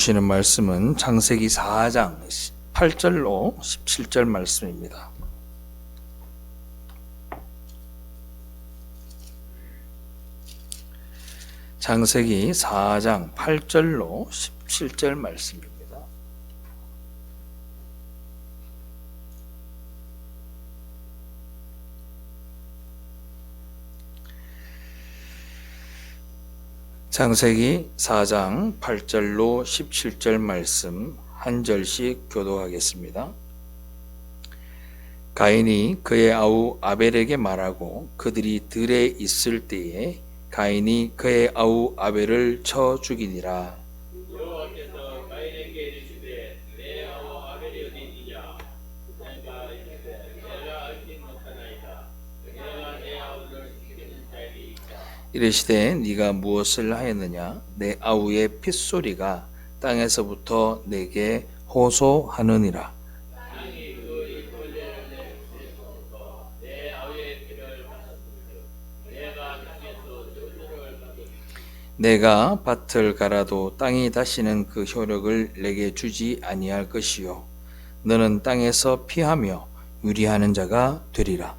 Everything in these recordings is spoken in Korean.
주시는 말씀은 창세기 4장 8절로 17절 말씀입니다. 창세기 4장 8절로 17절 말씀입니다. 창세기 4장 8절로 17절 말씀 한 절씩 교독하겠습니다. 가인이 그의 아우 아벨에게 말하고 그들이 들에 있을 때에 가인이 그의 아우 아벨을 쳐 죽이니라. 여호와께서 가인에게 이르시되 내 아우 아벨이 어디 있느냐? 그가 이르되 내가 알지 못하나이다. 내가 내 아우를 죽이는 자에게 있다. 이르시되 네가 무엇을 하였느냐? 내 아우의 핏소리가 땅에서부터 내게 호소하느니라. 땅이 그 벌레를 내 손에서부터 내 아우의 피를 받았으므로 내가 땅에서 저주를 받으리라. 내가 밭을 갈아도 땅이 다시는 그 효력을 내게 주지 아니할 것이요 너는 땅에서 피하며 유리하는 자가 되리라.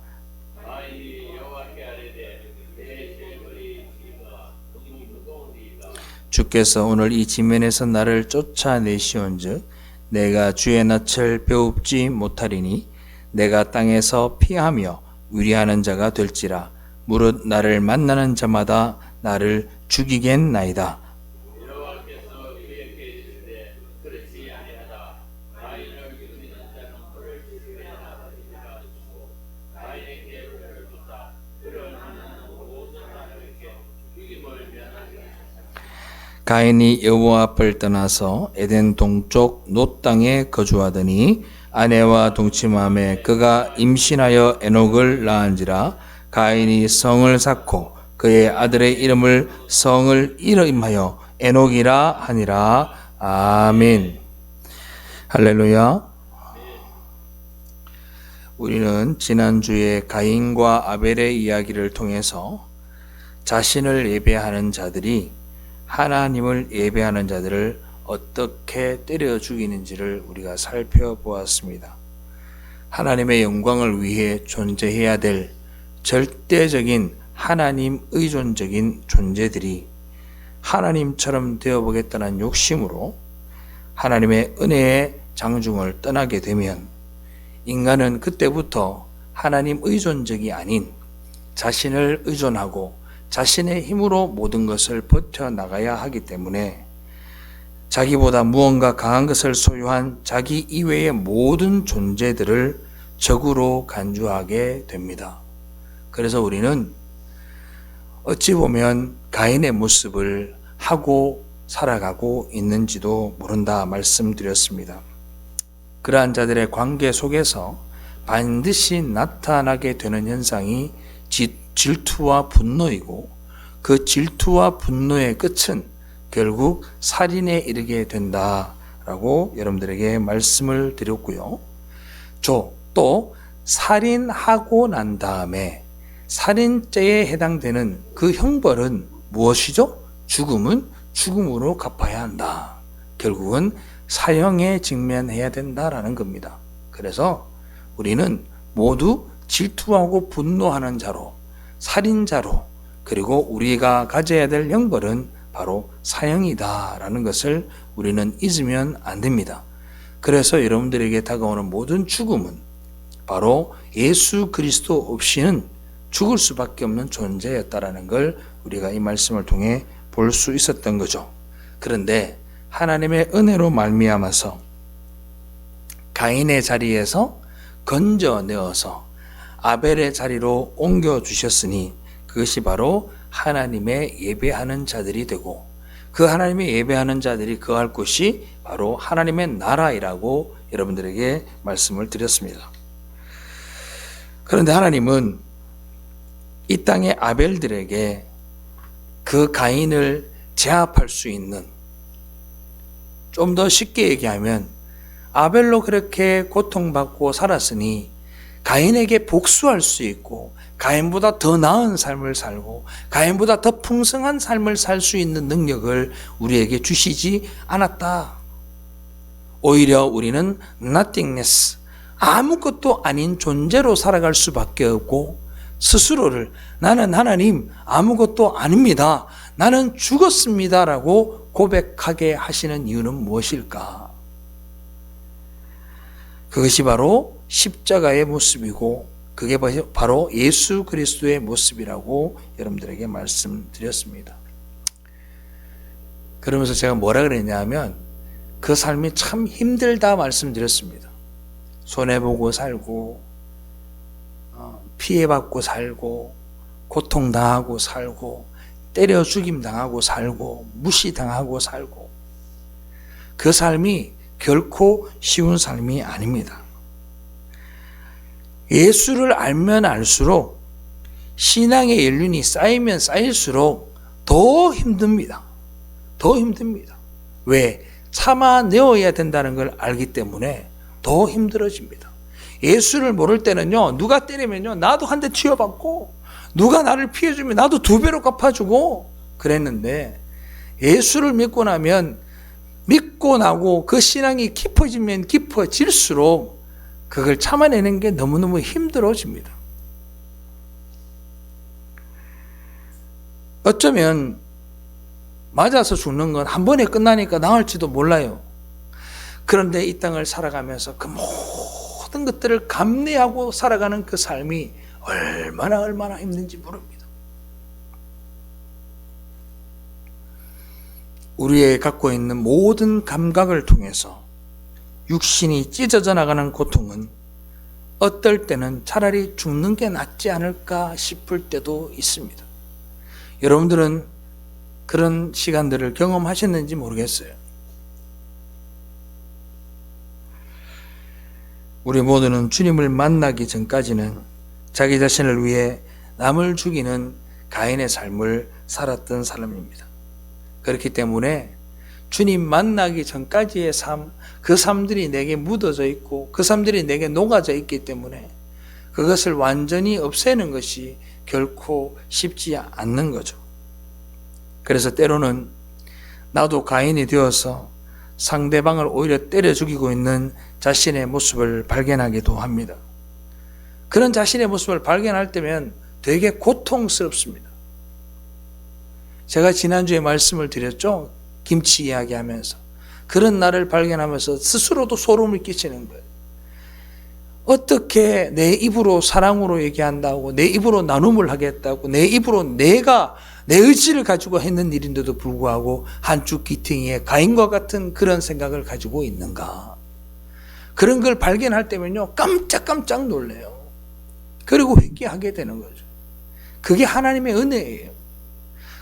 가인이 여호와께 아뢰되 내 실물이 지가 너무 무거우니이다. 주께서 오늘 이 지면에서 나를 쫓아내시온즉 내가 주의 낯을 배웁지 못하리니 내가 땅에서 피하며 유리하는 자가 될지라. 무릇 나를 만나는 자마다 나를 죽이겠나이다. 여호와께서 그에게 이르시되 그렇지 아니하다. 가인을 죽이는 자는 그를 죽이게 하리라 하시고 가인에게 불을 줬다. 그를 하나는 모든 사람에게 죽임을 면하리라. 가인이 여호와 앞을 떠나서 에덴 동쪽 놋 땅에 거주하더니 아내와 동침함에 그가 임신하여 에녹을 낳은지라. 가인이 성을 쌓고 그의 아들의 이름을 성을 이름하여 에녹이라 하니라. 아멘. 할렐루야. 우리는 지난주에 가인과 아벨의 이야기를 통해서 자신을 예배하는 자들이 하나님을 예배하는 자들을 어떻게 때려 죽이는지를 우리가 살펴보았습니다. 하나님의 영광을 위해 존재해야 될 절대적인 하나님 의존적인 존재들이 하나님처럼 되어보겠다는 욕심으로 하나님의 은혜의 장중을 떠나게 되면 인간은 그때부터 하나님 의존적이 아닌 자신을 의존하고 자신의 힘으로 모든 것을 버텨나가야 하기 때문에 자기보다 무언가 강한 것을 소유한 자기 이외의 모든 존재들을 적으로 간주하게 됩니다. 그래서 우리는 어찌 보면 가인의 모습을 하고 살아가고 있는지도 모른다 말씀드렸습니다. 그러한 자들의 관계 속에서 반드시 나타나게 되는 현상이 질투와 분노이고 그 질투와 분노의 끝은 결국 살인에 이르게 된다라고 여러분들에게 말씀을 드렸고요. 또 살인하고 난 다음에 살인죄에 해당되는 그 형벌은 무엇이죠? 죽음은 죽음으로 갚아야 한다. 결국은 사형에 직면해야 된다라는 겁니다. 그래서 우리는 모두 질투하고 분노하는 자로, 살인자로, 그리고 우리가 가져야 될 형벌은 바로 사형이다라는 것을 우리는 잊으면 안 됩니다. 그래서 여러분들에게 다가오는 모든 죽음은 바로 예수 그리스도 없이는 죽을 수밖에 없는 존재였다라는 걸 우리가 이 말씀을 통해 볼 수 있었던 거죠. 그런데 하나님의 은혜로 말미암아서 가인의 자리에서 건져내어서 아벨의 자리로 옮겨주셨으니 그것이 바로 하나님의 예배하는 자들이 되고 그 하나님의 예배하는 자들이 거할 곳이 바로 하나님의 나라이라고 여러분들에게 말씀을 드렸습니다. 그런데 하나님은 이 땅의 아벨들에게 그 가인을 제압할 수 있는, 좀 더 쉽게 얘기하면 아벨로 그렇게 고통받고 살았으니 가인에게 복수할 수 있고 가인보다 더 나은 삶을 살고 가인보다 더 풍성한 삶을 살 수 있는 능력을 우리에게 주시지 않았다. 오히려 우리는 nothingness, 아무것도 아닌 존재로 살아갈 수밖에 없고 스스로를 나는 하나님 아무것도 아닙니다. 나는 죽었습니다. 라고 고백하게 하시는 이유는 무엇일까? 그것이 바로 십자가의 모습이고 그게 바로 예수 그리스도의 모습이라고 여러분들에게 말씀드렸습니다. 그러면서 제가 뭐라 그랬냐면 그 삶이 참 힘들다 말씀드렸습니다. 손해보고 살고 피해받고 살고 고통당하고 살고 때려 죽임당하고 살고 무시당하고 살고 그 삶이 결코 쉬운 삶이 아닙니다. 예수를 알면 알수록 신앙의 연륜이 쌓이면 쌓일수록 더 힘듭니다. 더 힘듭니다. 왜? 참아내어야 된다는 걸 알기 때문에 더 힘들어집니다. 예수를 모를 때는요, 누가 때리면요, 나도 한 대 치여받고, 누가 나를 피해주면 나도 2배로 갚아주고 그랬는데, 예수를 믿고 나면 믿고 나고 그 신앙이 깊어지면 깊어질수록 그걸 참아내는 게 너무너무 힘들어집니다. 어쩌면 맞아서 죽는 건 한 번에 끝나니까 나을지도 몰라요. 그런데 이 땅을 살아가면서 그 모든 것들을 감내하고 살아가는 그 삶이 얼마나 힘든지 모릅니다. 우리의 갖고 있는 모든 감각을 통해서 육신이 찢어져 나가는 고통은 어떨 때는 차라리 죽는 게 낫지 않을까 싶을 때도 있습니다. 여러분들은 그런 시간들을 경험하셨는지 모르겠어요. 우리 모두는 주님을 만나기 전까지는 자기 자신을 위해 남을 죽이는 가인의 삶을 살았던 사람입니다. 그렇기 때문에 주님 만나기 전까지의 삶, 그 삶들이 내게 묻어져 있고 그 삶들이 내게 녹아져 있기 때문에 그것을 완전히 없애는 것이 결코 쉽지 않는 거죠. 그래서 때로는 나도 가인이 되어서 상대방을 오히려 때려 죽이고 있는 자신의 모습을 발견하기도 합니다. 그런 자신의 모습을 발견할 때면 되게 고통스럽습니다. 제가 지난주에 말씀을 드렸죠. 김치 이야기하면서. 그런 나를 발견하면서 스스로도 소름을 끼치는 거예요. 어떻게 내 입으로 사랑으로 얘기한다고, 내 입으로 나눔을 하겠다고, 내 입으로 내가 내 의지를 가지고 했는 일인데도 불구하고 한쪽 귀퉁이에 가인과 같은 그런 생각을 가지고 있는가. 그런 걸 발견할 때면요, 깜짝깜짝 놀래요. 그리고 회개하게 되는 거죠. 그게 하나님의 은혜예요.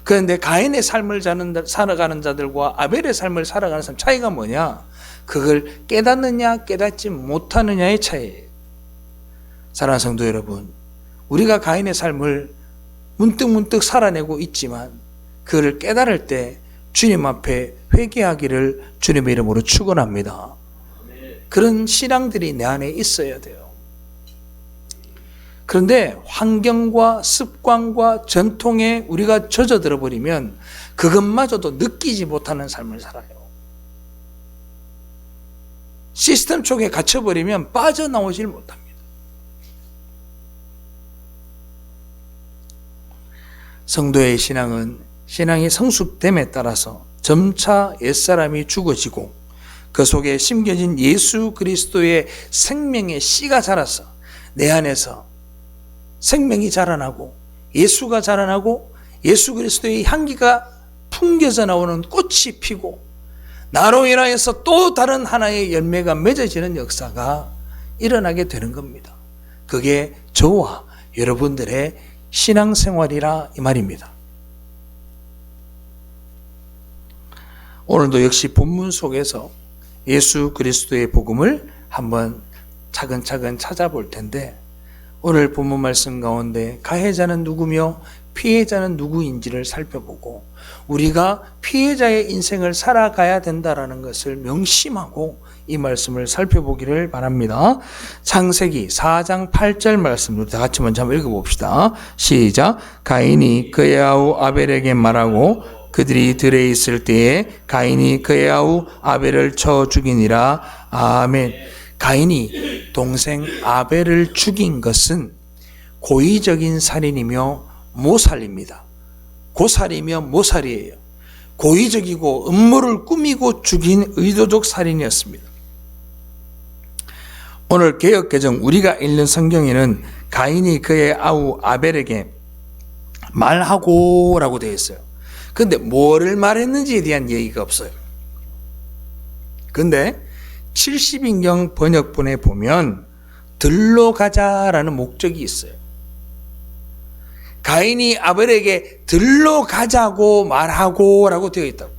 그런데 가인의 삶을 살아가는 자들과 아벨의 삶을 살아가는 사람 차이가 뭐냐? 그걸 깨닫느냐 깨닫지 못하느냐의 차이예요. 사랑하는 성도 여러분, 우리가 가인의 삶을 문득문득 살아내고 있지만 그를 깨달을 때 주님 앞에 회개하기를 주님의 이름으로 축원합니다. 그런 신앙들이 내 안에 있어야 돼요. 그런데 환경과 습관과 전통에 우리가 젖어들어 버리면 그것마저도 느끼지 못하는 삶을 살아요. 시스템 속에 갇혀버리면 빠져나오질 못합니다. 성도의 신앙이 성숙됨에 따라서 점차 옛사람이 죽어지고 그 속에 심겨진 예수 그리스도의 생명의 씨가 자라서 내 안에서 생명이 자라나고 예수가 자라나고 예수 그리스도의 향기가 풍겨져 나오는 꽃이 피고 나로 인하여서 또 다른 하나의 열매가 맺어지는 역사가 일어나게 되는 겁니다. 그게 저와 여러분들의 신앙생활이라 이 말입니다. 오늘도 역시 본문 속에서 예수 그리스도의 복음을 한번 차근차근 찾아볼 텐데 오늘 본문 말씀 가운데 가해자는 누구며 피해자는 누구인지를 살펴보고 우리가 피해자의 인생을 살아가야 된다라는 것을 명심하고 이 말씀을 살펴보기를 바랍니다. 창세기 4장 8절 말씀 우리 다 같이 먼저 한번 읽어봅시다. 시작. 가인이 그의 아우 아벨에게 말하고 그들이 들에 있을 때에 가인이 그의 아우 아벨을 쳐 죽이니라. 아멘. 가인이 동생 아벨을 죽인 것은 고의적인 살인이며 모살입니다. 고살이며 모살이에요. 고의적이고 음모를 꾸미고 죽인 의도적 살인이었습니다. 오늘 개역개정 우리가 읽는 성경에는 가인이 그의 아우 아벨에게 말하고 라고 되어 있어요. 그런데 뭐를 말했는지에 대한 얘기가 없어요. 그런데 70인경 번역본에 보면 들로 가자라는 목적이 있어요. 가인이 아벨에게 들로 가자고 말하고 라고 되어 있다고.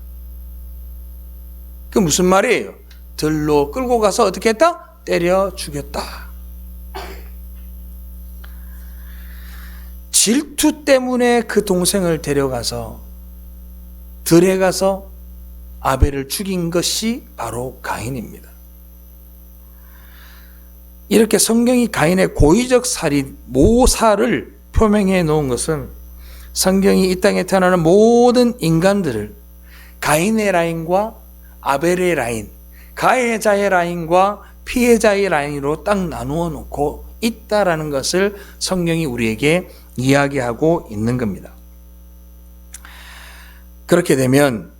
그 무슨 말이에요? 들로 끌고 가서 어떻게 했다? 때려 죽였다. 질투 때문에 그 동생을 데려가서 들에 가서 아벨을 죽인 것이 바로 가인입니다. 이렇게 성경이 가인의 고의적 살인, 모살을 표명해 놓은 것은 성경이 이 땅에 태어나는 모든 인간들을 가인의 라인과 아벨의 라인, 가해자의 라인과 피해자의 라인으로 딱 나누어 놓고 있다라는 것을 성경이 우리에게 이야기하고 있는 겁니다. 그렇게 되면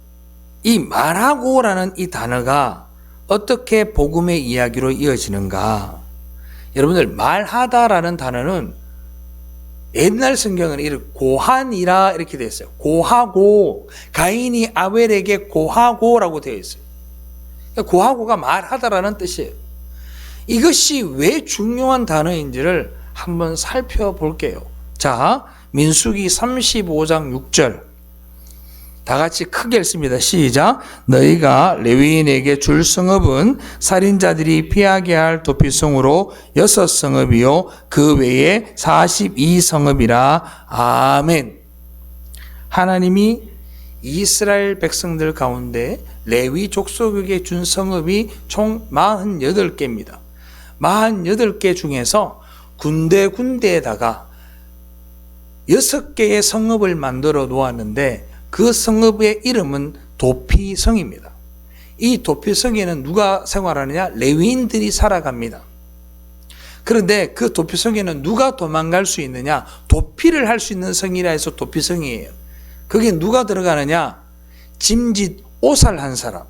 이 말하고라는 이 단어가 어떻게 복음의 이야기로 이어지는가? 여러분들 말하다라는 단어는 옛날 성경은 이렇게 고한이라 이렇게 되어 있어요. 고하고 가인이 아벨에게 고하고라고 되어 있어요. 고하고가 말하다라는 뜻이에요. 이것이 왜 중요한 단어인지를 한번 살펴볼게요. 자, 민수기 35장 6절 다 같이 크게 읽습니다. 시작. 너희가 레위인에게 줄 성읍은 살인자들이 피하게 할 도피성으로 6성읍이요 그 외에 42성읍이라. 아멘. 하나님이 이스라엘 백성들 가운데 레위 족속에게 준 성읍이 총 48개입니다. 48개 중에서 군데군데에다가 6개의 성읍을 만들어 놓았는데 그 성읍의 이름은 도피성입니다. 이 도피성에는 누가 생활하느냐? 레위인들이 살아갑니다. 그런데 그 도피성에는 누가 도망갈 수 있느냐? 도피를 할 수 있는 성이라 해서 도피성이에요. 거기에 누가 들어가느냐? 짐짓 오살한 사람,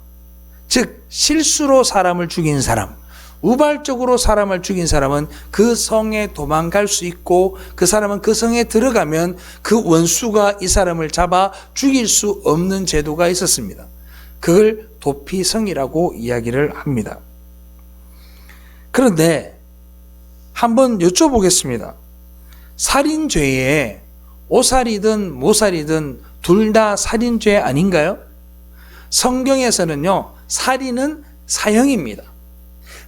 즉 실수로 사람을 죽인 사람, 우발적으로 사람을 죽인 사람은 그 성에 도망갈 수 있고 그 사람은 그 성에 들어가면 그 원수가 이 사람을 잡아 죽일 수 없는 제도가 있었습니다. 그걸 도피성이라고 이야기를 합니다. 그런데 한번 여쭤보겠습니다. 살인죄에 오살이든 모살이든 둘 다 살인죄 아닌가요? 성경에서는요, 살인은 사형입니다.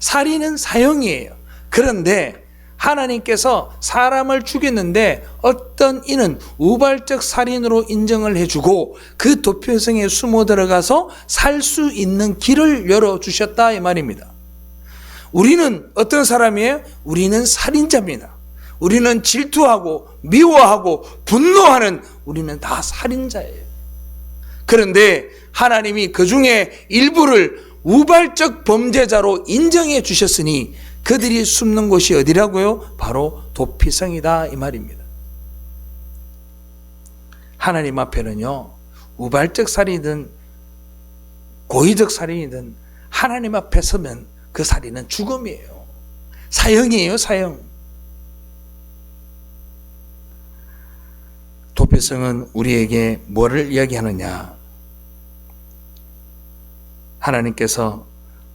살인은 사형이에요. 그런데 하나님께서 사람을 죽였는데 어떤 이는 우발적 살인으로 인정을 해주고 그 도피성에 숨어 들어가서 살 수 있는 길을 열어주셨다 이 말입니다. 우리는 어떤 사람이에요? 우리는 살인자입니다. 우리는 질투하고 미워하고 분노하는 우리는 다 살인자예요. 그런데 하나님이 그 중에 일부를 우발적 범죄자로 인정해 주셨으니 그들이 숨는 곳이 어디라고요? 바로 도피성이다 이 말입니다. 하나님 앞에는요, 우발적 살인이든 고의적 살인이든 하나님 앞에 서면 그 살인은 죽음이에요. 사형이에요, 사형. 도피성은 우리에게 뭐를 이야기하느냐? 하나님께서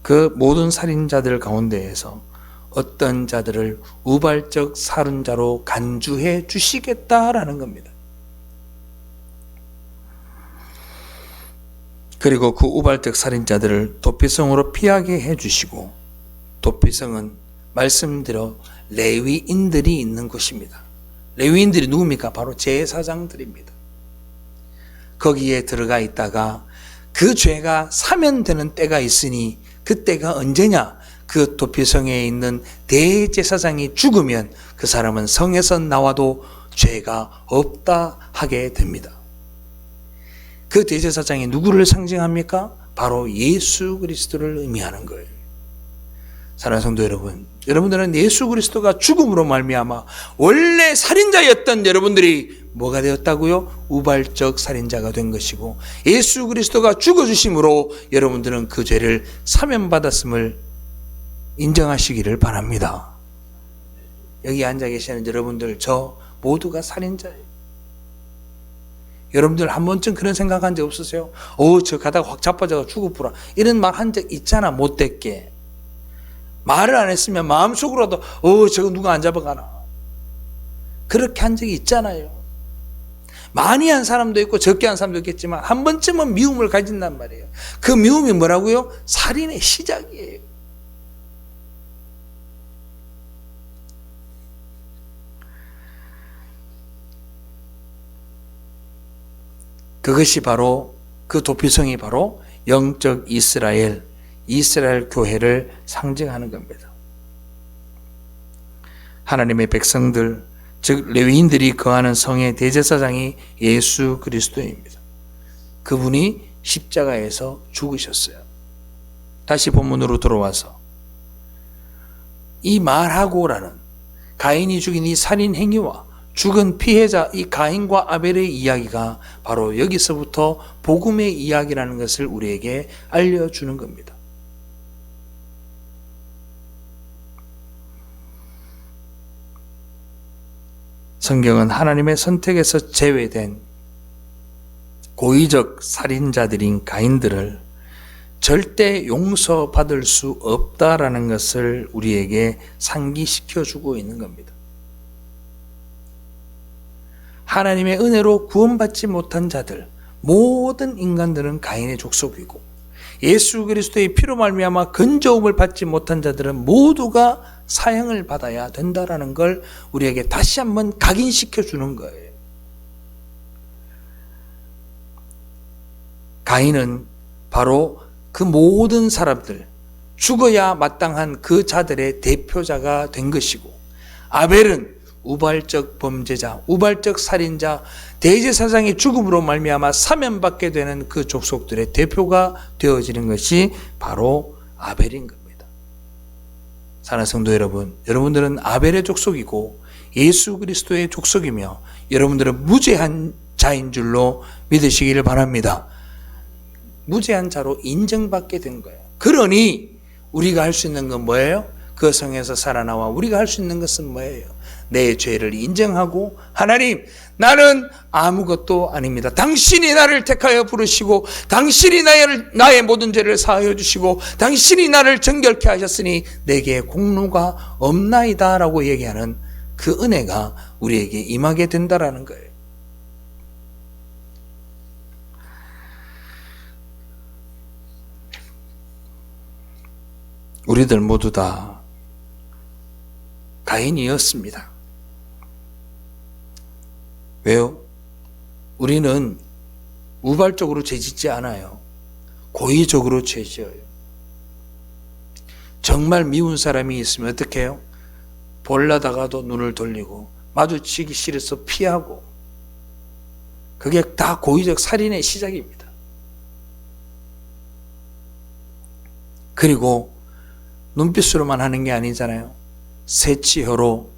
그 모든 살인자들 가운데에서 어떤 자들을 우발적 살인자로 간주해 주시겠다라는 겁니다. 그리고 그 우발적 살인자들을 도피성으로 피하게 해주시고, 도피성은 말씀대로 레위인들이 있는 곳입니다. 레위인들이 누굽니까? 바로 제사장들입니다. 거기에 들어가 있다가 그 죄가 사면되는 때가 있으니 그 때가 언제냐? 그 도피성에 있는 대제사장이 죽으면 그 사람은 성에서 나와도 죄가 없다 하게 됩니다. 그 대제사장이 누구를 상징합니까? 바로 예수 그리스도를 의미하는 거예요. 사랑하는 성도 여러분, 여러분들은 예수 그리스도가 죽음으로 말미암아 원래 살인자였던 여러분들이 뭐가 되었다고요? 우발적 살인자가 된 것이고, 예수 그리스도가 죽어주심으로 여러분들은 그 죄를 사면받았음을 인정하시기를 바랍니다. 여기 앉아 계시는 여러분들, 저 모두가 살인자예요. 여러분들 한 번쯤 그런 생각한 적 없으세요? 저 가다가 확 자빠져가 죽어보라, 이런 말 한 적 있잖아. 못됐게 말을 안 했으면 마음속으로도 저거 누가 안 잡아가나, 그렇게 한 적이 있잖아요. 많이 한 사람도 있고 적게 한 사람도 있겠지만 한 번쯤은 미움을 가진단 말이에요. 그 미움이 뭐라고요? 살인의 시작이에요. 그것이 바로, 그 도피성이 바로 영적 이스라엘 교회를 상징하는 겁니다. 하나님의 백성들, 즉 레위인들이 거하는 성의 대제사장이 예수 그리스도입니다. 그분이 십자가에서 죽으셨어요. 다시 본문으로 돌아와서 이 말하고라는 가인이 죽인 이 살인 행위와 죽은 피해자 이 가인과 아벨의 이야기가 바로 여기서부터 복음의 이야기라는 것을 우리에게 알려주는 겁니다. 성경은 하나님의 선택에서 제외된 고의적 살인자들인 가인들을 절대 용서받을 수 없다라는 것을 우리에게 상기시켜주고 있는 겁니다. 하나님의 은혜로 구원받지 못한 자들, 모든 인간들은 가인의 족속이고, 예수 그리스도의 피로 말미암아 건져움을 받지 못한 자들은 모두가 사형을 받아야 된다라는 걸 우리에게 다시 한번 각인시켜 주는 거예요. 가인은 바로 그 모든 사람들, 죽어야 마땅한 그 자들의 대표자가 된 것이고, 아벨은 우발적 범죄자, 우발적 살인자, 대제사장의 죽음으로 말미암아 사면받게 되는 그 족속들의 대표가 되어지는 것이 바로 아벨인 겁니다. 사랑하는 성도 여러분, 여러분들은 아벨의 족속이고 예수 그리스도의 족속이며 여러분들은 무죄한 자인 줄로 믿으시기를 바랍니다. 무죄한 자로 인정받게 된 거예요. 그러니 우리가 할 수 있는 건 뭐예요? 그 성에서 살아나와 우리가 할 수 있는 것은 뭐예요? 내 죄를 인정하고, 하나님, 나는 아무것도 아닙니다. 당신이 나를 택하여 부르시고, 당신이 나의 모든 죄를 사하여 주시고, 당신이 나를 정결케 하셨으니 내게 공로가 없나이다 라고 얘기하는 그 은혜가 우리에게 임하게 된다라는 거예요. 우리들 모두 다 가인이었습니다. 왜요? 우리는 우발적으로 죄짓지 않아요. 고의적으로 죄지어요. 정말 미운 사람이 있으면 어떻게 해요? 볼라다가도 눈을 돌리고 마주치기 싫어서 피하고, 그게 다 고의적 살인의 시작입니다. 그리고 눈빛으로만 하는 게 아니잖아요. 새치혀로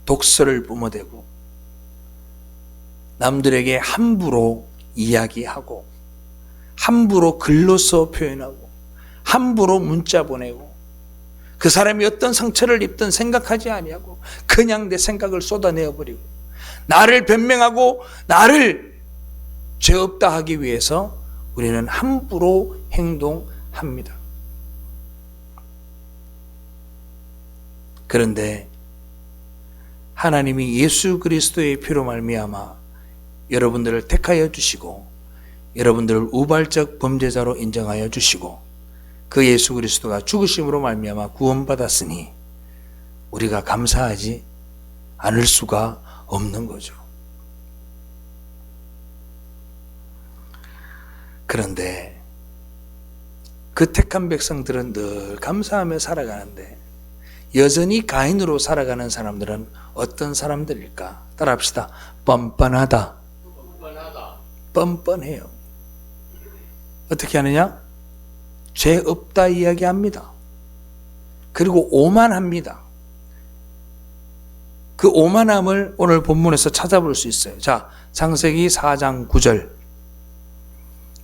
독서를 뿜어대고 남들에게 함부로 이야기하고, 함부로 글로써 표현하고, 함부로 문자 보내고, 그 사람이 어떤 상처를 입든 생각하지 아니하고 그냥 내 생각을 쏟아내어버리고, 나를 변명하고 나를 죄 없다 하기 위해서 우리는 함부로 행동합니다. 그런데 하나님이 예수 그리스도의 피로 말미암아 여러분들을 택하여 주시고, 여러분들을 우발적 범죄자로 인정하여 주시고, 그 예수 그리스도가 죽으심으로 말미암아 구원받았으니 우리가 감사하지 않을 수가 없는 거죠. 그런데 그 택한 백성들은 늘 감사하며 살아가는데 여전히 가인으로 살아가는 사람들은 어떤 사람들일까? 따라합시다. 뻔뻔하다. 뻔뻔해요. 어떻게 하느냐? 죄 없다 이야기합니다. 그리고 오만합니다. 그 오만함을 오늘 본문에서 찾아볼 수 있어요. 자, 창세기 4장 9절.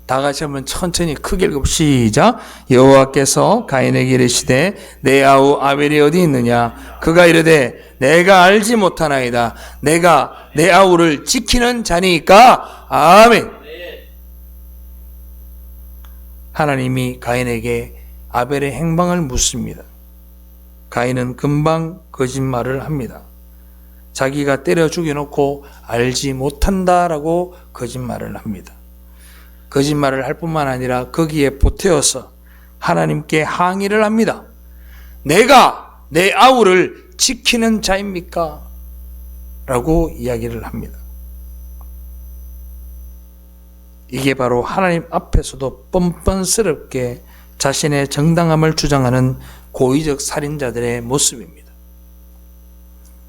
다 같이 한번 천천히 크게 읽어 시작. 여호와께서 가인에게 이르시되 내 아우 아벨이 어디 있느냐? 그가 이르되 내가 알지 못하나이다. 내가 내 아우를 지키는 자니까. 아멘. 하나님이 가인에게 아벨의 행방을 묻습니다. 가인은 금방 거짓말을 합니다. 자기가 때려 죽여놓고 알지 못한다라고 거짓말을 합니다. 거짓말을 할 뿐만 아니라 거기에 보태어서 하나님께 항의를 합니다. 내가 내 아우를 지키는 자입니까? 라고 이야기를 합니다. 이게 바로 하나님 앞에서도 뻔뻔스럽게 자신의 정당함을 주장하는 고의적 살인자들의 모습입니다.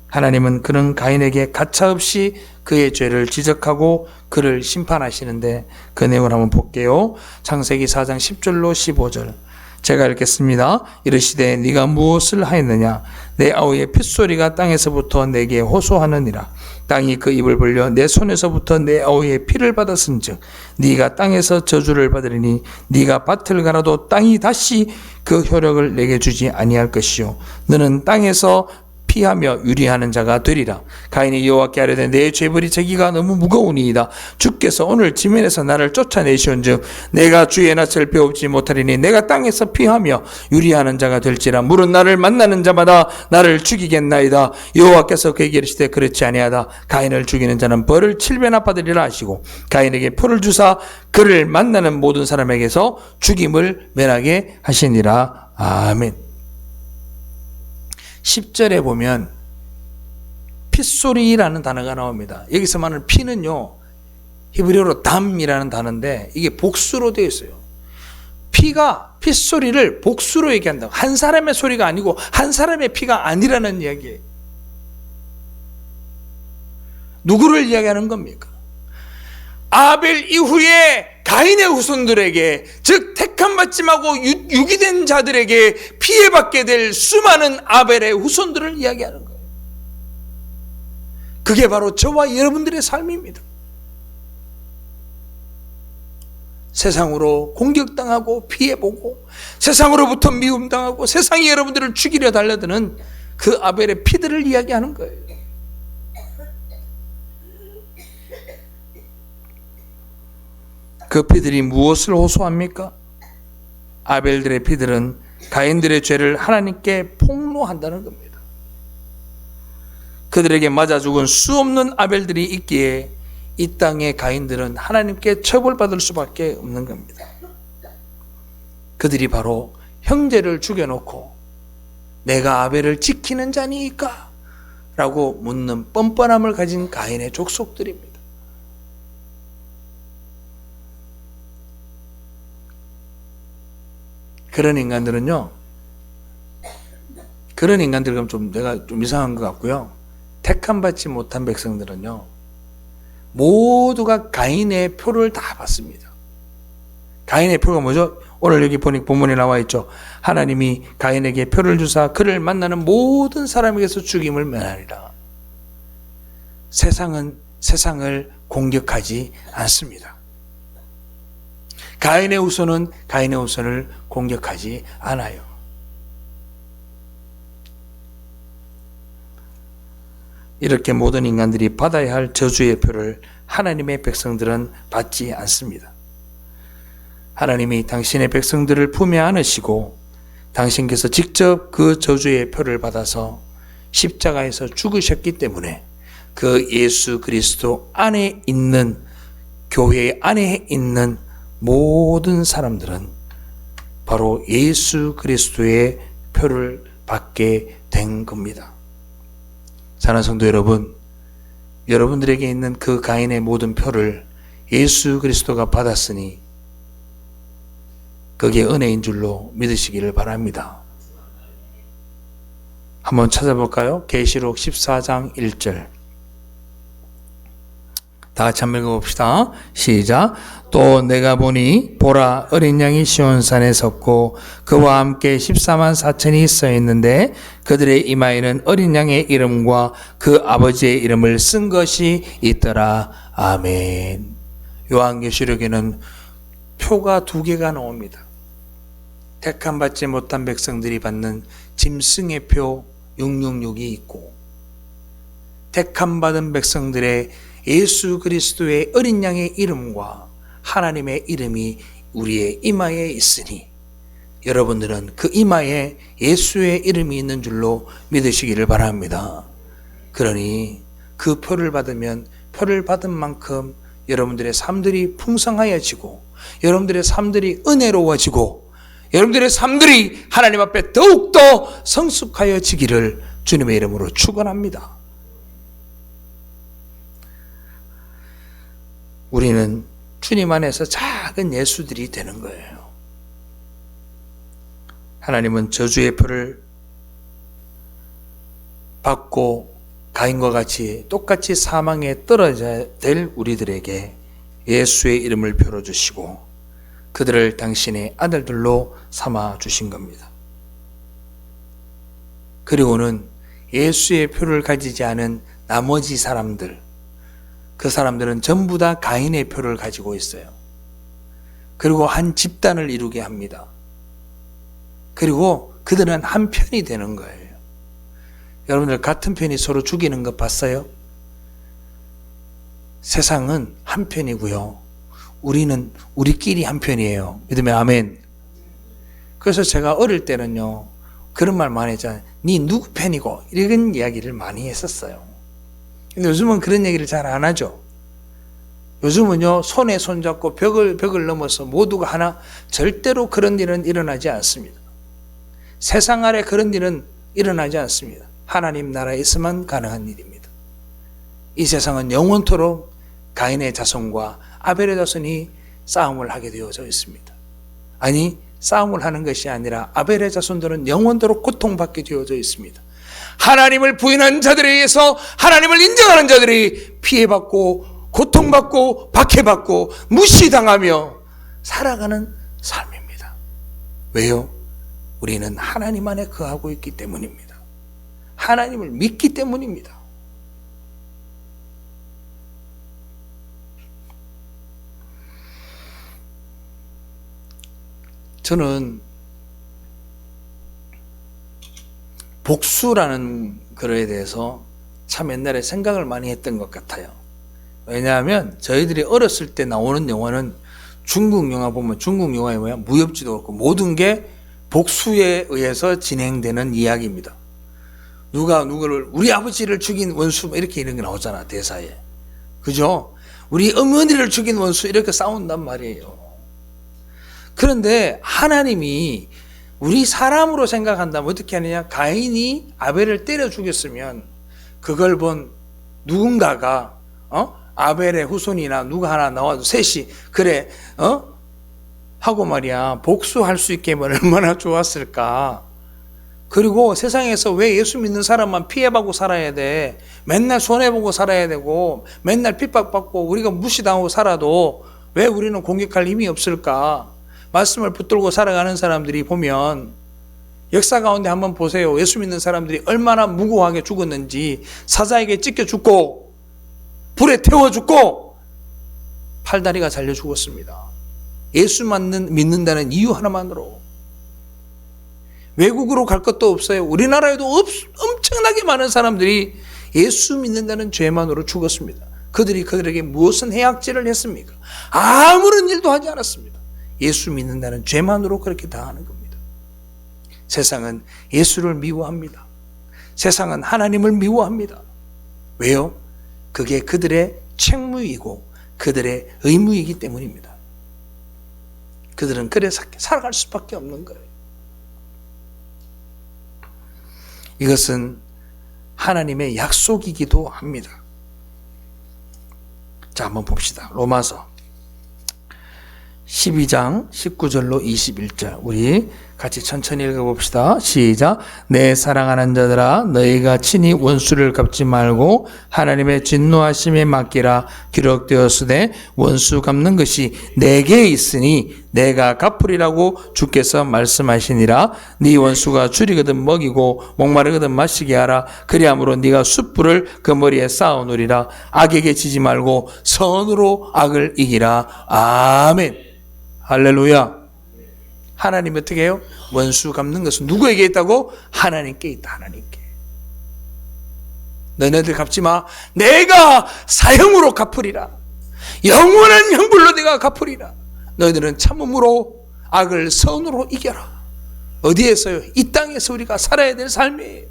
하나님은 그런 가인에게 가차없이 그의 죄를 지적하고 그를 심판하시는데 그 내용을 한번 볼게요. 창세기 4장 10절로 15절 제가 읽겠습니다. 이르시되 네가 무엇을 하였느냐? 내 아우의 핏소리가 땅에서부터 내게 호소하느니라. 땅이 그 입을 벌려 내 손에서부터 내 아우의 피를 받았은즉 네가 땅에서 저주를 받으리니 네가 밭을 갈아도 땅이 다시 그 효력을 내게 주지 아니할 것이요 너는 땅에서 피하며 유리하는 자가 되리라. 가인이 여호와께 아뢰되 내 죄벌이 제기가 너무 무거우니이다. 주께서 오늘 지면에서 나를 쫓아내시온즉 내가 주의 낯을 배웁지 못하리니 내가 땅에서 피하며 유리하는 자가 될지라. 물은 나를 만나는 자마다 나를 죽이겠나이다. 여호와께서 그에게 이르시되 그렇지 아니하다. 가인을 죽이는 자는 벌을 7배나 받으리라 하시고 가인에게 표를 주사 그를 만나는 모든 사람에게서 죽임을 면하게 하시니라. 아멘. 10절에 보면 핏소리라는 단어가 나옵니다. 여기서 말하는 피는요 히브리어로 담이라는 단어인데 이게 복수로 되어 있어요. 피가 핏소리를 복수로 얘기한다고. 한 사람의 소리가 아니고 한 사람의 피가 아니라는 이야기예요. 누구를 이야기하는 겁니까? 아벨 이후에 가인의 후손들에게, 즉 택함받지 말고 유기된 자들에게 피해받게 될 수많은 아벨의 후손들을 이야기하는 거예요. 그게 바로 저와 여러분들의 삶입니다. 세상으로 공격당하고 피해보고 세상으로부터 미움당하고 세상이 여러분들을 죽이려 달려드는 그 아벨의 피들을 이야기하는 거예요. 그 피들이 무엇을 호소합니까? 아벨들의 피들은 가인들의 죄를 하나님께 폭로한다는 겁니다. 그들에게 맞아 죽은 수없는 아벨들이 있기에 이 땅의 가인들은 하나님께 처벌받을 수밖에 없는 겁니다. 그들이 바로 형제를 죽여놓고 내가 아벨을 지키는 자니까? 라고 묻는 뻔뻔함을 가진 가인의 족속들입니다. 그런 인간들은요, 그런 인간들은 내가 좀 이상한 것 같고요. 택함받지 못한 백성들은요, 모두가 가인의 표를 다 받습니다. 가인의 표가 뭐죠? 오늘 여기 보니 본문에 나와 있죠. 하나님이 가인에게 표를 주사 그를 만나는 모든 사람에게서 죽임을 면하리라. 세상은 세상을 공격하지 않습니다. 가인의 후손은 가인의 후손을 공격하지 않아요. 이렇게 모든 인간들이 받아야 할 저주의 표를 하나님의 백성들은 받지 않습니다. 하나님이 당신의 백성들을 품에 안으시고 당신께서 직접 그 저주의 표를 받아서 십자가에서 죽으셨기 때문에 그 예수 그리스도 안에 있는, 교회 안에 있는 모든 사람들은 바로 예수 그리스도의 표를 받게 된 겁니다. 사랑하는 성도 여러분, 여러분들에게 있는 그 가인의 모든 표를 예수 그리스도가 받았으니 그게 은혜인 줄로 믿으시기를 바랍니다. 한번 찾아볼까요? 계시록 14장 1절. 다 같이 한번 읽어봅시다. 시작. 또 내가 보니 보라 어린 양이 시온산에 섰고 그와 함께 14만 4천이 서 있는데 그들의 이마에는 어린 양의 이름과 그 아버지의 이름을 쓴 것이 있더라. 아멘. 요한계시록에는 표가 두 개가 나옵니다. 택함 받지 못한 백성들이 받는 짐승의 표 666이 있고, 택함 받은 백성들의 예수 그리스도의 어린 양의 이름과 하나님의 이름이 우리의 이마에 있으니 여러분들은 그 이마에 예수의 이름이 있는 줄로 믿으시기를 바랍니다. 그러니 그 표를 받으면 표를 받은 만큼 여러분들의 삶들이 풍성하여지고, 여러분들의 삶들이 은혜로워지고, 여러분들의 삶들이 하나님 앞에 더욱더 성숙하여지기를 주님의 이름으로 축원합니다. 우리는 주님 안에서 작은 예수들이 되는 거예요. 하나님은 저주의 표를 받고 가인과 같이 똑같이 사망에 떨어져야 될 우리들에게 예수의 이름을 표로 주시고 그들을 당신의 아들들로 삼아 주신 겁니다. 그리고는 예수의 표를 가지지 않은 나머지 사람들, 그 사람들은 전부 다 가인의 표를 가지고 있어요. 그리고 한 집단을 이루게 합니다. 그리고 그들은 한 편이 되는 거예요. 여러분들 같은 편이 서로 죽이는 거 봤어요? 세상은 한 편이고요. 우리는 우리끼리 한 편이에요. 믿으면 아멘. 그래서 제가 어릴 때는요, 그런 말 많이 했잖아요. 니 누구 편이고 이런 이야기를 많이 했었어요. 근데 요즘은 그런 얘기를 잘 안 하죠. 요즘은요, 손에 손잡고 벽을 넘어서 모두가 하나, 절대로 그런 일은 일어나지 않습니다. 세상 아래 그런 일은 일어나지 않습니다. 하나님 나라에서만 가능한 일입니다. 이 세상은 영원토록 가인의 자손과 아벨의 자손이 싸움을 하게 되어져 있습니다. 아니, 싸움을 하는 것이 아니라 아벨의 자손들은 영원토록 고통받게 되어져 있습니다. 하나님을 부인한 자들에 의해서 하나님을 인정하는 자들이 피해받고 고통받고 박해받고 무시당하며 살아가는 삶입니다. 왜요? 우리는 하나님 안에 거하고 있기 때문입니다. 하나님을 믿기 때문입니다. 저는 복수라는 글에 대해서 참 옛날에 생각을 많이 했던 것 같아요. 왜냐하면 저희들이 어렸을 때 나오는 영화는 중국 영화 보면 중국 영화에 뭐야? 무협지도 그렇고 모든 게 복수에 의해서 진행되는 이야기입니다. 누가 누구를, 우리 아버지를 죽인 원수 이렇게 이런 게 나오잖아, 대사에. 그죠? 우리 어머니를 죽인 원수 이렇게 싸운단 말이에요. 그런데 하나님이 우리 사람으로 생각한다면 어떻게 하느냐? 가인이 아벨을 때려 죽였으면 그걸 본 누군가가 아벨의 후손이나 누가 하나 나와도 셋이 그래 하고 말이야 복수할 수 있게 하면 얼마나 좋았을까. 그리고 세상에서 왜 예수 믿는 사람만 피해받고 살아야 돼? 맨날 손해보고 살아야 되고 맨날 핍박받고 우리가 무시당하고 살아도 왜 우리는 공격할 힘이 없을까? 말씀을 붙들고 살아가는 사람들이 보면 역사 가운데 한번 보세요. 예수 믿는 사람들이 얼마나 무고하게 죽었는지. 사자에게 찢겨 죽고 불에 태워 죽고 팔다리가 잘려 죽었습니다. 예수 믿는다는 이유 하나만으로. 외국으로 갈 것도 없어요. 우리나라에도 엄청나게 많은 사람들이 예수 믿는다는 죄만으로 죽었습니다. 그들이 그들에게 무엇은 해악질을 했습니까? 아무런 일도 하지 않았습니다. 예수 믿는다는 죄만으로 그렇게 당하는 겁니다. 세상은 예수를 미워합니다. 세상은 하나님을 미워합니다. 왜요? 그게 그들의 책무이고 그들의 의무이기 때문입니다. 그들은 그래 살아갈 수밖에 없는 거예요. 이것은 하나님의 약속이기도 합니다. 자, 한번 봅시다. 로마서 12장 19절로 21절 우리 같이 천천히 읽어봅시다. 시작. 내 사랑하는 자들아 너희가 친히 원수를 갚지 말고 하나님의 진노하심에 맡기라. 기록되었으되 원수 갚는 것이 내게 있으니 내가 갚으리라고 주께서 말씀하시니라. 네 원수가 줄이거든 먹이고 목마르거든 마시게 하라. 그리함으로 네가 숯불을 그 머리에 쌓아놓으리라. 악에게 지지 말고 선으로 악을 이기라. 아멘. 할렐루야. 하나님이 어떻게 해요? 원수 갚는 것은 누구에게 있다고? 하나님께 있다. 하나님께. 너네들 갚지 마. 내가 사형으로 갚으리라. 영원한 형벌로 내가 갚으리라. 너희들은 참음으로 악을 선으로 이겨라. 어디에서요? 이 땅에서 우리가 살아야 될 삶이에요.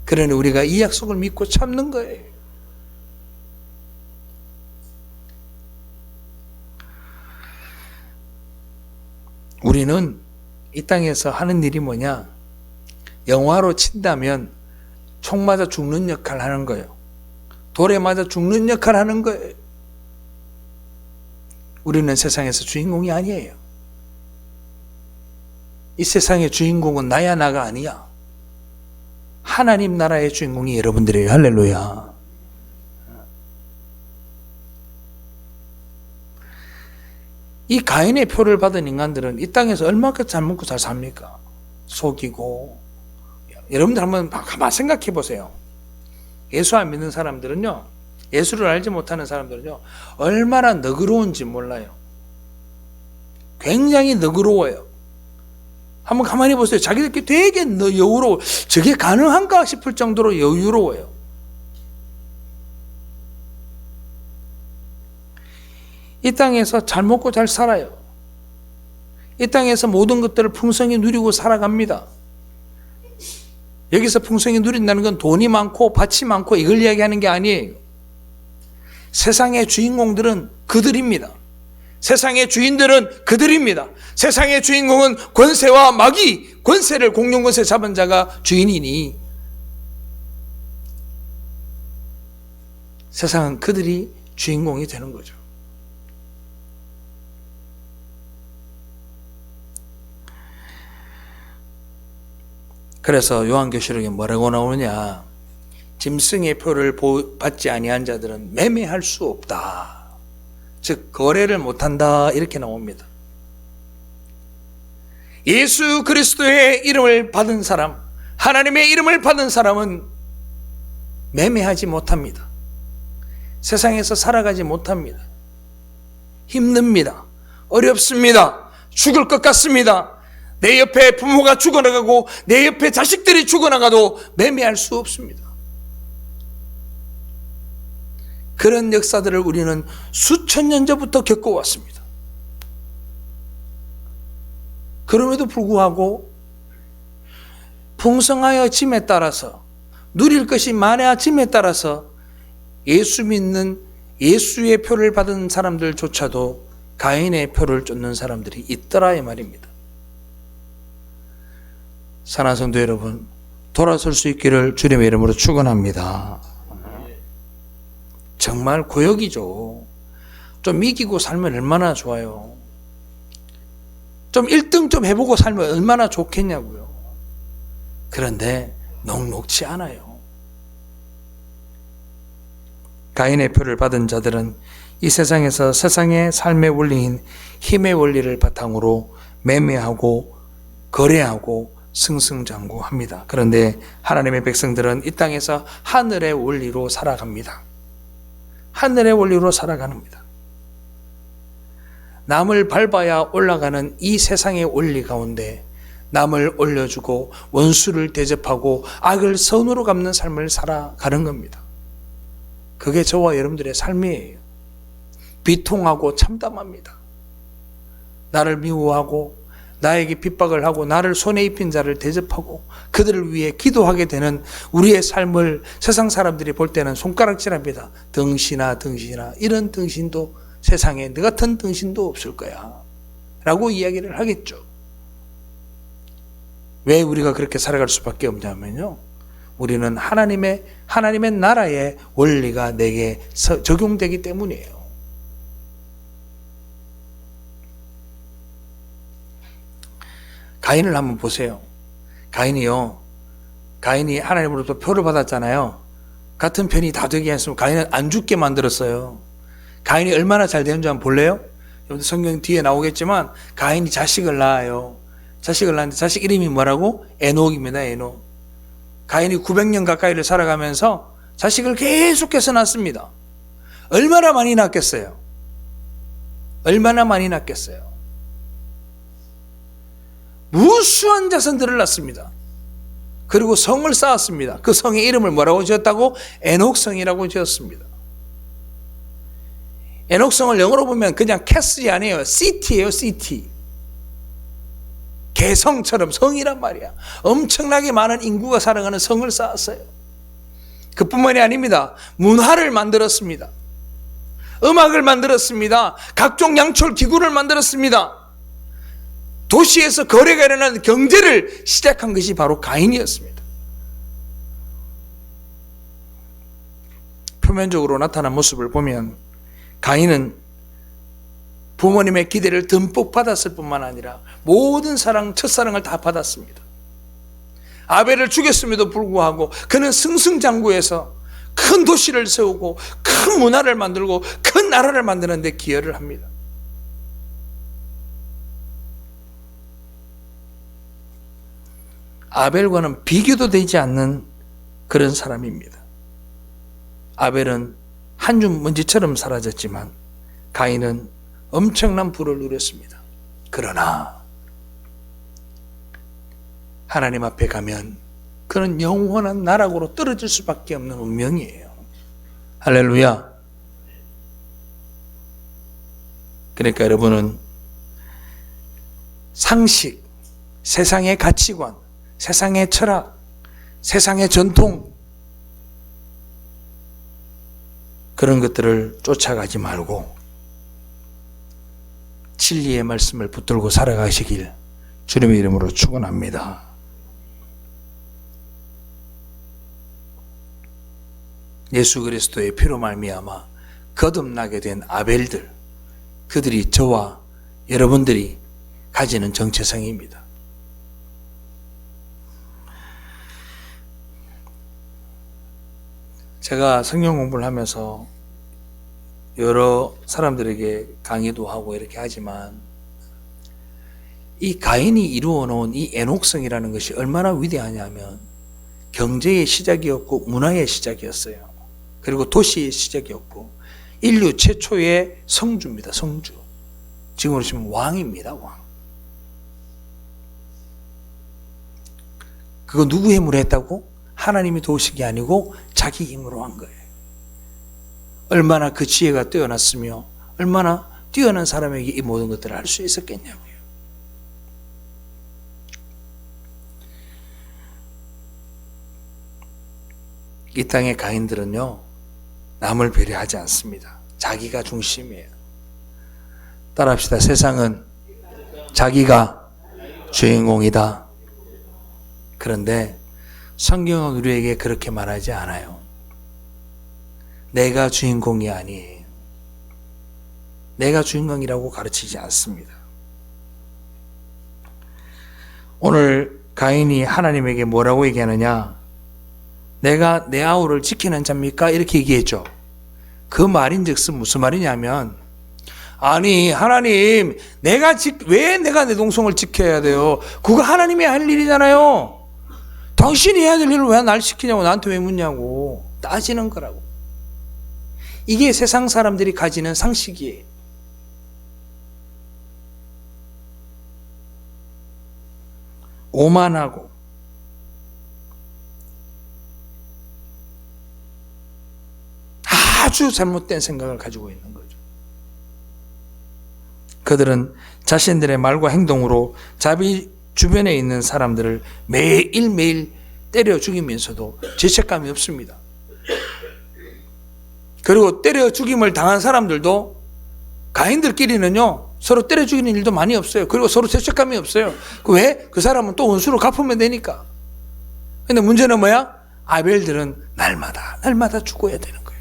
그러니 우리가 이 약속을 믿고 참는 거예요. 우리는 이 땅에서 하는 일이 뭐냐? 영화로 친다면 총 맞아 죽는 역할을 하는 거예요. 돌에 맞아 죽는 역할을 하는 거예요. 우리는 세상에서 주인공이 아니에요. 이 세상의 주인공은 나야 나가 아니야. 하나님 나라의 주인공이 여러분들이에요. 할렐루야. 이 가인의 표를 받은 인간들은 이 땅에서 얼마큼 잘 먹고 잘 삽니까? 속이고. 여러분들 한번 가만 생각해 보세요. 예수 안 믿는 사람들은요, 예수를 알지 못하는 사람들은요, 얼마나 너그러운지 몰라요. 굉장히 너그러워요. 한번 가만히 보세요. 자기들끼리 되게 여유로워. 저게 가능한가 싶을 정도로 여유로워요. 이 땅에서 잘 먹고 잘 살아요. 이 땅에서 모든 것들을 풍성히 누리고 살아갑니다. 여기서 풍성히 누린다는 건 돈이 많고 밭이 많고 이걸 이야기하는 게 아니에요. 세상의 주인공들은 그들입니다. 세상의 주인들은 그들입니다. 세상의 주인공은 권세와 마귀, 권세를 공룡 권세 잡은 자가 주인이니 세상은 그들이 주인공이 되는 거죠. 그래서 요한계시록에 뭐라고 나오느냐? 짐승의 표를 받지 아니한 자들은 매매할 수 없다. 즉 거래를 못한다. 이렇게 나옵니다. 예수 그리스도의 이름을 받은 사람, 하나님의 이름을 받은 사람은 매매하지 못합니다. 세상에서 살아가지 못합니다. 힘듭니다. 어렵습니다. 죽을 것 같습니다. 내 옆에 부모가 죽어나가고 내 옆에 자식들이 죽어나가도 매매할 수 없습니다. 그런 역사들을 우리는 수천 년 전부터 겪어왔습니다. 그럼에도 불구하고 풍성하여짐에 따라서 누릴 것이 많아짐에 따라서 예수 믿는 예수의 표를 받은 사람들조차도 가인의 표를 쫓는 사람들이 있더라 이 말입니다. 사랑하는 성도 여러분, 돌아설 수 있기를 주님의 이름으로 축원합니다. 정말 고역이죠. 좀 이기고 살면 얼마나 좋아요. 좀 1등 좀 해보고 살면 얼마나 좋겠냐고요. 그런데 녹록지 않아요. 가인의 표를 받은 자들은 이 세상에서 세상의 삶의 원리인 힘의 원리를 바탕으로 매매하고 거래하고 승승장구합니다. 그런데 하나님의 백성들은 이 땅에서 하늘의 원리로 살아갑니다. 하늘의 원리로 살아갑니다. 남을 밟아야 올라가는 이 세상의 원리 가운데 남을 올려주고 원수를 대접하고 악을 선으로 갚는 삶을 살아가는 겁니다. 그게 저와 여러분들의 삶이에요. 비통하고 참담합니다. 나를 미워하고 나에게 핍박을 하고 나를 손에 입힌 자를 대접하고 그들을 위해 기도하게 되는 우리의 삶을 세상 사람들이 볼 때는 손가락질합니다. 덩신아 덩신아, 이런 덩신도 세상에 너 같은 덩신도 없을 거야 라고 이야기를 하겠죠. 왜 우리가 그렇게 살아갈 수밖에 없냐면요, 우리는 하나님의 나라의 원리가 내게 적용되기 때문이에요. 가인을 한번 보세요. 가인이 하나님으로부터 표를 받았잖아요. 같은 편이 다 되게 했으면 가인은 안 죽게 만들었어요. 가인이 얼마나 잘 되는지 한번 볼래요? 성경 뒤에 나오겠지만 가인이 자식을 낳아요. 자식을 낳는데 자식 이름이 뭐라고? 에녹입니다. 에녹. 가인이 900년 가까이를 살아가면서 자식을 계속해서 낳습니다. 얼마나 많이 낳겠어요? 얼마나 많이 낳겠어요? 무수한 자손들을 낳습니다. 그리고 성을 쌓았습니다. 그 성의 이름을 뭐라고 지었다고? 에녹성이라고 지었습니다. 에녹성을 영어로 보면 그냥 캐슬이 아니에요. 시티예요, 시티. 개성처럼 성이란 말이야. 엄청나게 많은 인구가 살아가는 성을 쌓았어요. 그뿐만이 아닙니다. 문화를 만들었습니다. 음악을 만들었습니다. 각종 양철 기구를 만들었습니다. 도시에서 거래가 일어나는 경제를 시작한 것이 바로 가인이었습니다. 표면적으로 나타난 모습을 보면 가인은 부모님의 기대를 듬뿍 받았을 뿐만 아니라 모든 첫사랑을 다 받았습니다. 아벨을 죽였음에도 불구하고 그는 승승장구해서 큰 도시를 세우고 큰 문화를 만들고 큰 나라를 만드는 데 기여를 합니다. 아벨과는 비교도 되지 않는 그런 사람입니다. 아벨은 한 줌 먼지처럼 사라졌지만 가인은 엄청난 부를 누렸습니다. 그러나 하나님 앞에 가면 그는 영원한 나락으로 떨어질 수밖에 없는 운명이에요. 할렐루야. 그러니까 여러분은 상식, 세상의 가치관, 세상의 철학, 세상의 전통, 그런 것들을 쫓아가지 말고 진리의 말씀을 붙들고 살아가시길 주님의 이름으로 축원합니다. 예수 그리스도의 피로 말미암아 거듭나게 된 아벨들, 그들이 저와 여러분들이 가지는 정체성입니다. 제가 성경 공부를 하면서 여러 사람들에게 강의도 하고 이렇게 하지만 이 가인이 이루어 놓은 이 에녹성이라는 것이 얼마나 위대하냐면 경제의 시작이었고 문화의 시작이었어요. 그리고 도시의 시작이었고 인류 최초의 성주입니다. 성주. 지금으로 치면 왕입니다. 왕. 그거 누구 힘으로 했다고? 하나님이 도우신 게 아니고 자기 힘으로 한 거예요. 얼마나 그 지혜가 뛰어났으며 얼마나 뛰어난 사람에게 이 모든 것들을 할 수 있었겠냐고요. 이 땅의 가인들은요, 남을 배려하지 않습니다. 자기가 중심이에요. 따라합시다. 세상은 자기가 주인공이다. 그런데 성경은 우리에게 그렇게 말하지 않아요. 내가 주인공이 아니에요. 내가 주인공이라고 가르치지 않습니다. 오늘 가인이 하나님에게 뭐라고 얘기하느냐? 내가 내 아우를 지키는 자입니까? 이렇게 얘기했죠. 그 말인즉슨 무슨 말이냐면, 아니 하나님, 왜 내가 내 동성을 지켜야 돼요? 그거 하나님이 할 일이잖아요. 당신이 해야 될 일을 왜 날 시키냐고, 나한테 왜 묻냐고 따지는 거라고. 이게 세상 사람들이 가지는 상식이에요. 오만하고 아주 잘못된 생각을 가지고 있는 거죠. 그들은 자신들의 말과 행동으로 자기 주변에 있는 사람들을 매일매일 때려 죽이면서도 죄책감이 없습니다. 그리고 때려 죽임을 당한 사람들도 가인들끼리는요, 서로 때려 죽이는 일도 많이 없어요. 그리고 서로 죄책감이 없어요. 왜? 그 사람은 또 원수로 갚으면 되니까. 근데 문제는 뭐야? 아벨들은 날마다 죽어야 되는 거예요.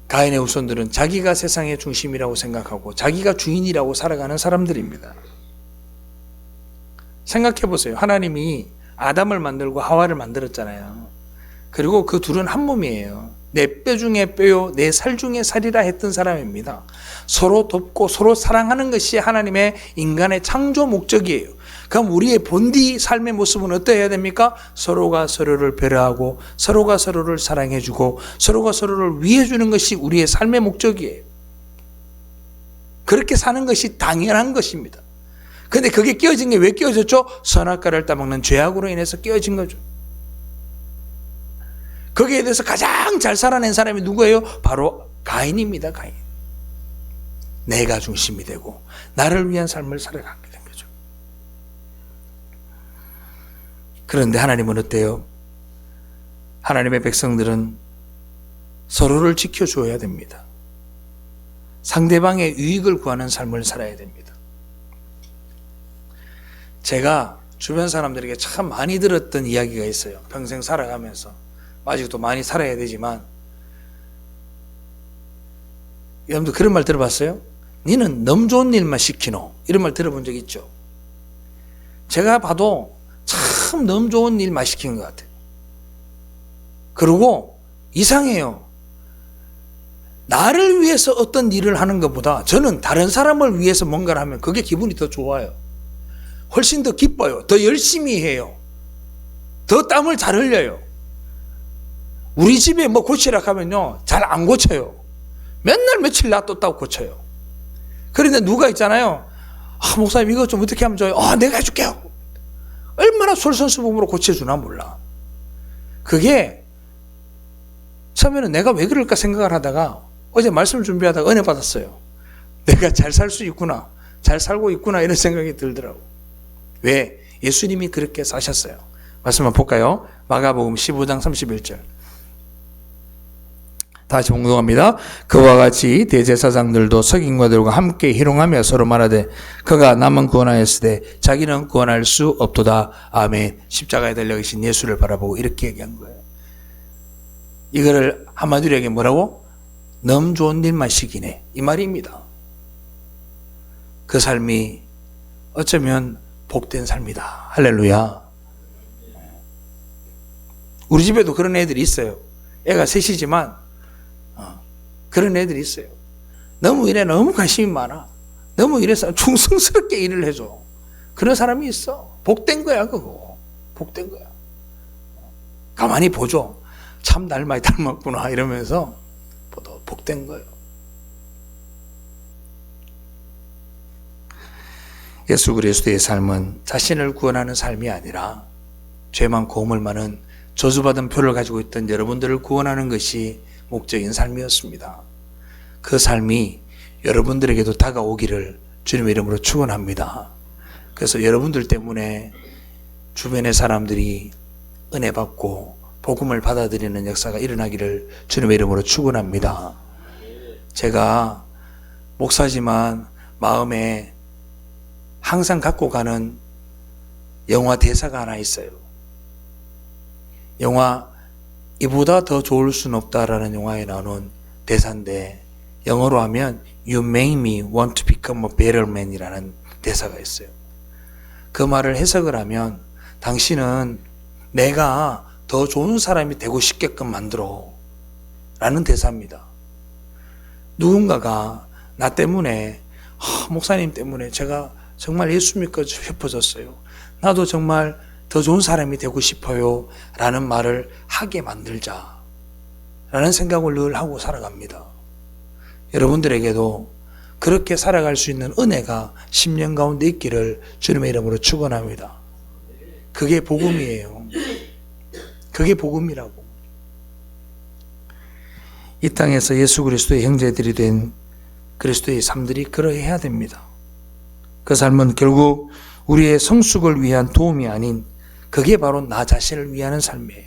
가인의 후손들은 자기가 세상의 중심이라고 생각하고 자기가 주인이라고 살아가는 사람들입니다. 생각해 보세요. 하나님이 아담을 만들고 하와를 만들었잖아요. 그리고 그 둘은 한 몸이에요. 내 뼈 중에 뼈요, 내 살 중에 살이라 했던 사람입니다. 서로 돕고 서로 사랑하는 것이 하나님의 인간의 창조 목적이에요. 그럼 우리의 본디 삶의 모습은 어떠해야 됩니까? 서로가 서로를 배려하고 서로가 서로를 사랑해주고 서로가 서로를 위해주는 것이 우리의 삶의 목적이에요. 그렇게 사는 것이 당연한 것입니다. 그런데 그게 깨어진 게 왜 깨어졌죠? 선악과를 따먹는 죄악으로 인해서 깨어진 거죠. 거기에 대해서 가장 잘 살아낸 사람이 누구예요? 바로 가인입니다. 가인. 내가 중심이 되고 나를 위한 삶을 살아가게 된 거죠. 그런데 하나님은 어때요? 하나님의 백성들은 서로를 지켜줘야 됩니다. 상대방의 유익을 구하는 삶을 살아야 됩니다. 제가 주변 사람들에게 참 많이 들었던 이야기가 있어요. 평생 살아가면서. 아직도 많이 살아야 되지만, 여러분들 그런 말 들어봤어요? 니는 너무 좋은 일만 시키노. 이런 말 들어본 적 있죠? 제가 봐도 참 너무 좋은 일만 시킨 것 같아요. 그리고 이상해요. 나를 위해서 어떤 일을 하는 것보다 저는 다른 사람을 위해서 뭔가를 하면 그게 기분이 더 좋아요. 훨씬 더 기뻐요. 더 열심히 해요. 더 땀을 잘 흘려요. 우리 집에 뭐 고치라 하면요, 잘 안 고쳐요. 맨날 며칠 놔뒀다고 고쳐요. 그런데 누가 있잖아요. 목사님 이거 좀 어떻게 하면 좋아요? 내가 해줄게요. 얼마나 솔선수범으로 고쳐주나 몰라. 그게 처음에는 내가 왜 그럴까 생각을 하다가 어제 말씀을 준비하다가 은혜 받았어요. 내가 잘 살 수 있구나. 잘 살고 있구나. 이런 생각이 들더라고. 왜? 예수님이 그렇게 사셨어요. 말씀 한번 볼까요? 마가복음 15장 31절. 다시 봉독합니다. 그와 같이 대제사장들도 석인과들과 함께 희롱하며 서로 말하되 그가 남은 구원하였으되 자기는 구원할 수 없도다. 아멘. 십자가에 달려 계신 예수를 바라보고 이렇게 얘기한 거예요. 이거를 한마디로 얘기해 뭐라고? 너무 좋은 일만 시키네. 이 말입니다. 그 삶이 어쩌면 복된 삶이다. 할렐루야. 우리 집에도 그런 애들이 있어요. 애가 셋이지만 그런 애들이 있어요. 너무 일에 너무 관심이 많아. 너무 일해서 충성스럽게 일을 해줘. 그런 사람이 있어. 복된 거야 그거. 복된 거야. 가만히 보죠. 참 날 많이 닮았구나 이러면서 복된 거예요. 예수 그리스도의 삶은 자신을 구원하는 삶이 아니라 죄 많고 허물 많은 저주받은 표를 가지고 있던 여러분들을 구원하는 것이 목적인 삶이었습니다. 그 삶이 여러분들에게도 다가오기를 주님의 이름으로 축원합니다. 그래서 여러분들 때문에 주변의 사람들이 은혜 받고 복음을 받아들이는 역사가 일어나기를 주님의 이름으로 축원합니다. 제가 목사지만 마음에 항상 갖고 가는 영화 대사가 하나 있어요. 영화 이보다 더 좋을 수는 없다라는 영화에 나오는 대사인데 영어로 하면 You make me want to become a better man이라는 대사가 있어요. 그 말을 해석을 하면 당신은 내가 더 좋은 사람이 되고 싶게끔 만들어 라는 대사입니다. 누군가가 나 때문에 목사님 때문에 제가 정말 예수 믿고 흩어졌어요. 나도 정말 더 좋은 사람이 되고 싶어요 라는 말을 하게 만들자 라는 생각을 늘 하고 살아갑니다. 여러분들에게도 그렇게 살아갈 수 있는 은혜가 10년 가운데 있기를 주님의 이름으로 축원합니다. 그게 복음이에요. 그게 복음이라고. 이 땅에서 예수 그리스도의 형제들이 된 그리스도의 삶들이 그러해야 됩니다. 그 삶은 결국 우리의 성숙을 위한 도움이 아닌 그게 바로 나 자신을 위하는 삶이에요.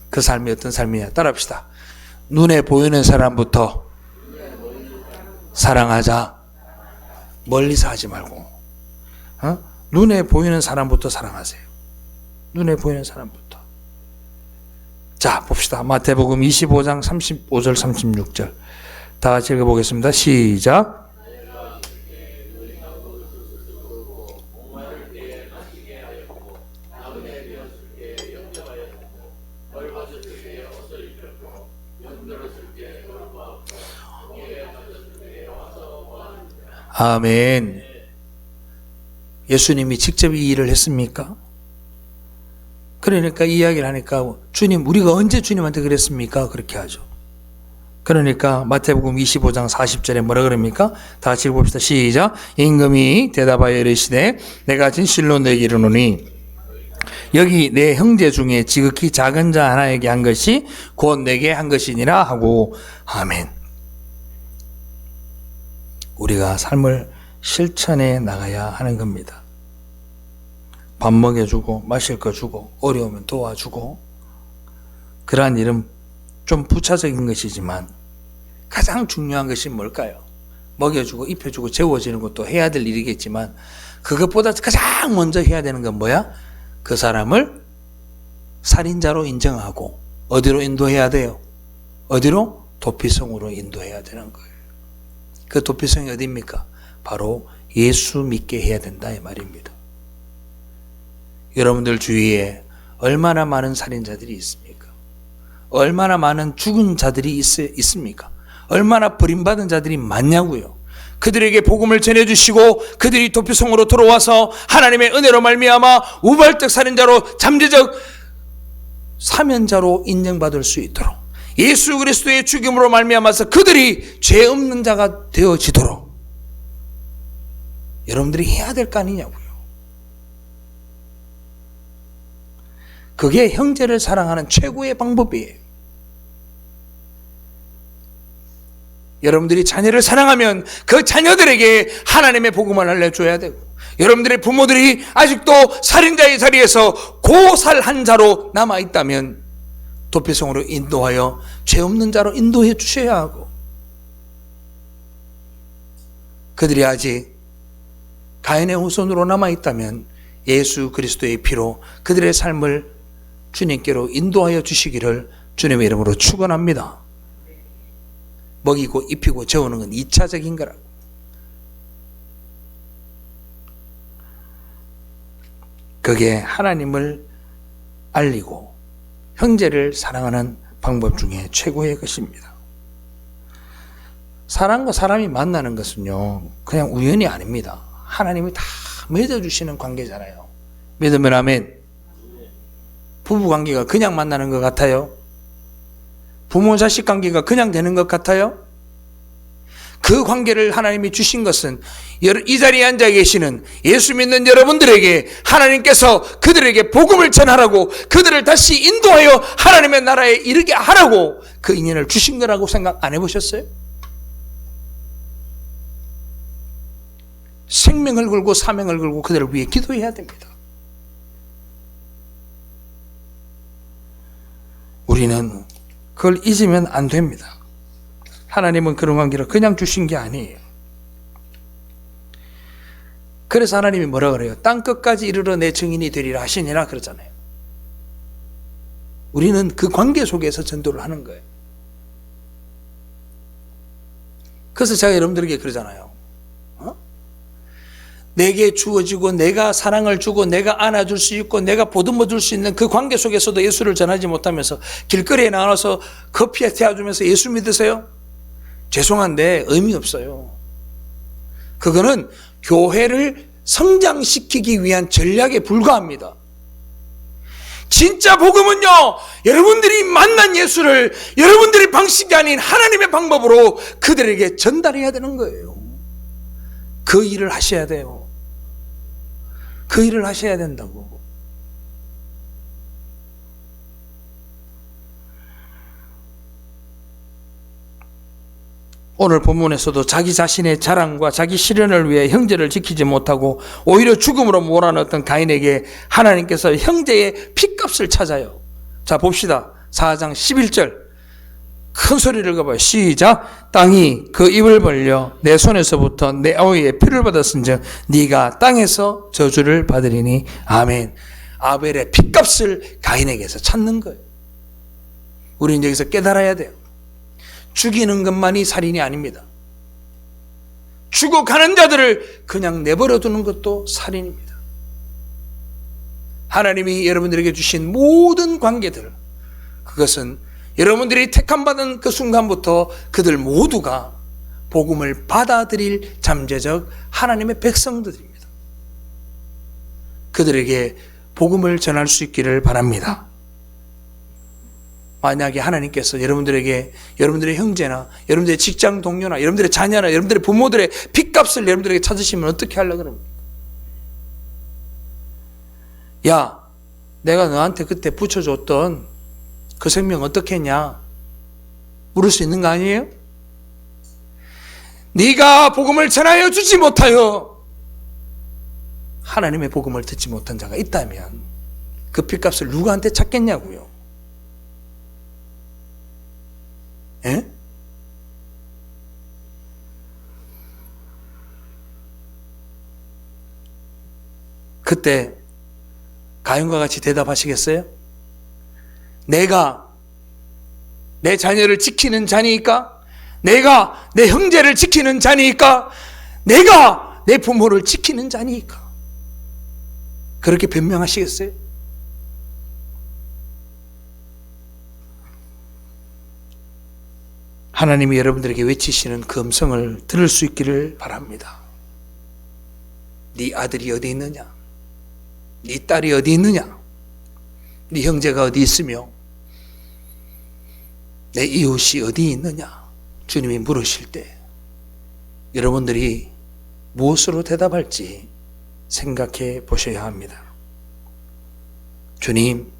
그 삶이 어떤 삶이냐 따라합시다. 눈에 보이는 사람부터 사랑하자. 멀리서 하지 말고 눈에 보이는 사람부터 사랑하세요. 눈에 보이는 사람부터. 자, 봅시다. 마태복음 25장 35절 36절 다 같이 읽어보겠습니다. 시작. 아멘. 예수님이 직접 이 일을 했습니까? 그러니까 이 이야기를 하니까 주님, 우리가 언제 주님한테 그랬습니까? 그렇게 하죠. 그러니까 마태복음 25장 40절에 뭐라 그럽니까? 다 같이 읽어봅시다. 시작. 임금이 대답하여 이르시되 내가 진실로 너에게 이르노니 여기 내 형제 중에 지극히 작은 자 하나에게 한 것이 곧 내게 한 것이니라 하고. 아멘. 우리가 삶을 실천해 나가야 하는 겁니다. 밥 먹여주고 마실 거 주고 어려우면 도와주고, 그러한 일은 좀 부차적인 것이지만 가장 중요한 것이 뭘까요? 먹여주고 입혀주고 재워주는 것도 해야 될 일이겠지만 그것보다 가장 먼저 해야 되는 건 뭐야? 그 사람을 살인자로 인정하고 어디로 인도해야 돼요? 어디로? 도피성으로 인도해야 되는 거예요. 그 도피성이 어디입니까? 바로 예수 믿게 해야 된다 이 말입니다. 여러분들 주위에 얼마나 많은 살인자들이 있습니까? 얼마나 많은 죽은 자들이 있습니까? 얼마나 버림받은 자들이 많냐고요. 그들에게 복음을 전해주시고 그들이 도피성으로 들어와서 하나님의 은혜로 말미암아 우발적 살인자로 잠재적 사면자로 인정받을 수 있도록, 예수 그리스도의 죽임으로 말미암아서 그들이 죄 없는 자가 되어지도록 여러분들이 해야 될 거 아니냐고요. 그게 형제를 사랑하는 최고의 방법이에요. 여러분들이 자녀를 사랑하면 그 자녀들에게 하나님의 복음을 알려줘야 되고, 여러분들의 부모들이 아직도 살인자의 자리에서 고살한 자로 남아있다면 도피성으로 인도하여 죄 없는 자로 인도해 주셔야 하고, 그들이 아직 가인의 후손으로 남아있다면 예수 그리스도의 피로 그들의 삶을 주님께로 인도하여 주시기를 주님의 이름으로 축원합니다. 먹이고 입히고 재우는 건 2차적인 거라고. 그게 하나님을 알리고 형제를 사랑하는 방법 중에 최고의 것입니다. 사람과 사람이 만나는 것은요, 그냥 우연이 아닙니다. 하나님이 다 맺어주시는 관계잖아요. 믿으면 아멘. 부부관계가 그냥 만나는 것 같아요? 부모 자식 관계가 그냥 되는 것 같아요? 그 관계를 하나님이 주신 것은 이 자리에 앉아 계시는 예수 믿는 여러분들에게 하나님께서 그들에게 복음을 전하라고, 그들을 다시 인도하여 하나님의 나라에 이르게 하라고 그 인연을 주신 거라고 생각 안 해보셨어요? 생명을 걸고 사명을 걸고 그들을 위해 기도해야 됩니다. 우리는 그걸 잊으면 안 됩니다. 하나님은 그런 관계를 그냥 주신 게 아니에요. 그래서 하나님이 뭐라 그래요? 땅끝까지 이르러 내 증인이 되리라 하시니라 그러잖아요. 우리는 그 관계 속에서 전도를 하는 거예요. 그래서 제가 여러분들에게 그러잖아요. 내게 주어지고 내가 사랑을 주고 내가 안아줄 수 있고 내가 보듬어 줄 수 있는 그 관계 속에서도 예수를 전하지 못하면서 길거리에 나와서 커피에 태워주면서 예수 믿으세요? 죄송한데 의미 없어요. 그거는 교회를 성장시키기 위한 전략에 불과합니다. 진짜 복음은요, 여러분들이 만난 예수를 여러분들의 방식이 아닌 하나님의 방법으로 그들에게 전달해야 되는 거예요. 그 일을 하셔야 돼요. 그 일을 하셔야 된다고. 오늘 본문에서도 자기 자신의 자랑과 자기 실현을 위해 형제를 지키지 못하고 오히려 죽음으로 몰아넣었던 가인에게 하나님께서 형제의 핏값을 찾아요. 자, 봅시다. 4장 11절. 큰 소리를 가봐요. 시작. 땅이 그 입을 벌려 내 손에서부터 내 아우의 피를 받았은즉 네가 땅에서 저주를 받으리니 아멘. 아벨의 핏값을 가인에게서 찾는 거예요. 우리는 여기서 깨달아야 돼요. 죽이는 것만이 살인이 아닙니다. 죽어가는 자들을 그냥 내버려 두는 것도 살인입니다. 하나님이 여러분들에게 주신 모든 관계들, 그것은 여러분들이 택함받은 그 순간부터 그들 모두가 복음을 받아들일 잠재적 하나님의 백성들입니다. 그들에게 복음을 전할 수 있기를 바랍니다. 만약에 하나님께서 여러분들에게 여러분들의 형제나 여러분들의 직장 동료나 여러분들의 자녀나 여러분들의 부모들의 핏값을 여러분들에게 찾으시면 어떻게 하려고 그럽니까? 야, 내가 너한테 그때 붙여줬던 그 생명 어떻게 했냐? 물을 수 있는 거 아니에요? 네가 복음을 전하여 주지 못하여 하나님의 복음을 듣지 못한 자가 있다면 그 핏값을 누구한테 찾겠냐고요? 예? 그때 가인과 같이 대답하시겠어요? 내가 내 자녀를 지키는 자니까? 내가 내 형제를 지키는 자니까? 내가 내 부모를 지키는 자니까? 그렇게 변명하시겠어요? 하나님이 여러분들에게 외치시는 그 음성을 들을 수 있기를 바랍니다. 네 아들이 어디 있느냐? 네 딸이 어디 있느냐? 네 형제가 어디 있으며 내 이웃이 어디 있느냐? 주님이 물으실 때 여러분들이 무엇으로 대답할지 생각해 보셔야 합니다. 주님,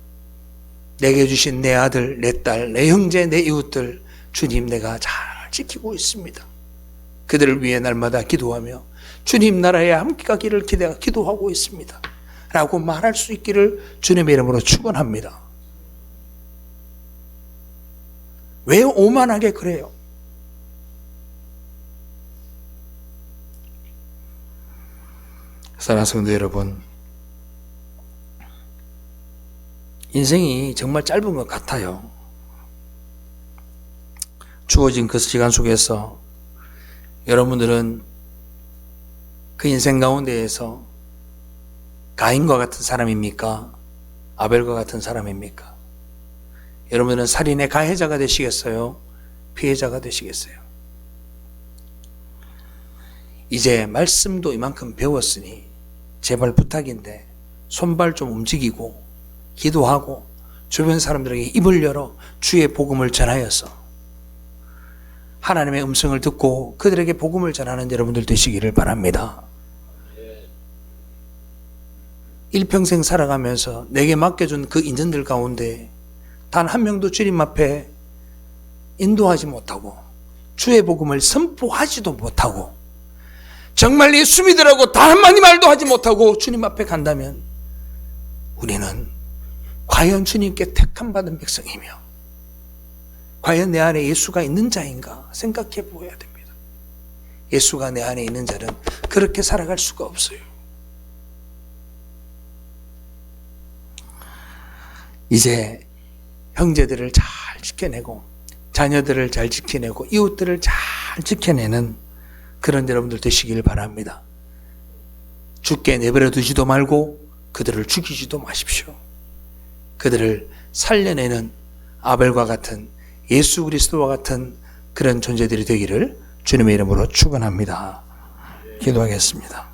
내게 주신 내 아들, 내 딸, 내 형제, 내 이웃들 주님 내가 잘 지키고 있습니다. 그들을 위해 날마다 기도하며 주님 나라에 함께 가기를 기도하고 있습니다. 라고 말할 수 있기를 주님의 이름으로 축원합니다. 왜 오만하게 그래요? 사랑하는 성도 여러분, 인생이 정말 짧은 것 같아요. 주어진 그 시간 속에서 여러분들은 그 인생 가운데에서 가인과 같은 사람입니까? 아벨과 같은 사람입니까? 여러분들은 살인의 가해자가 되시겠어요? 피해자가 되시겠어요? 이제 말씀도 이만큼 배웠으니 제발 부탁인데 손발 좀 움직이고 기도하고 주변 사람들에게 입을 열어 주의 복음을 전하여서 하나님의 음성을 듣고 그들에게 복음을 전하는 여러분들 되시기를 바랍니다. 일평생 살아가면서 내게 맡겨준 그 인전들 가운데 단 한 명도 주님 앞에 인도하지 못하고 주의 복음을 선포하지도 못하고 정말 예수 믿으라고 단 한마디 말도 하지 못하고 주님 앞에 간다면 우리는 과연 주님께 택함받은 백성이며 과연 내 안에 예수가 있는 자인가 생각해 보아야 됩니다. 예수가 내 안에 있는 자는 그렇게 살아갈 수가 없어요. 이제 형제들을 잘 지켜내고 자녀들을 잘 지켜내고 이웃들을 잘 지켜내는 그런 여러분들 되시길 바랍니다. 죽게 내버려 두지도 말고 그들을 죽이지도 마십시오. 그들을 살려내는 아벨과 같은 예수 그리스도와 같은 그런 존재들이 되기를 주님의 이름으로 축원합니다. 기도하겠습니다.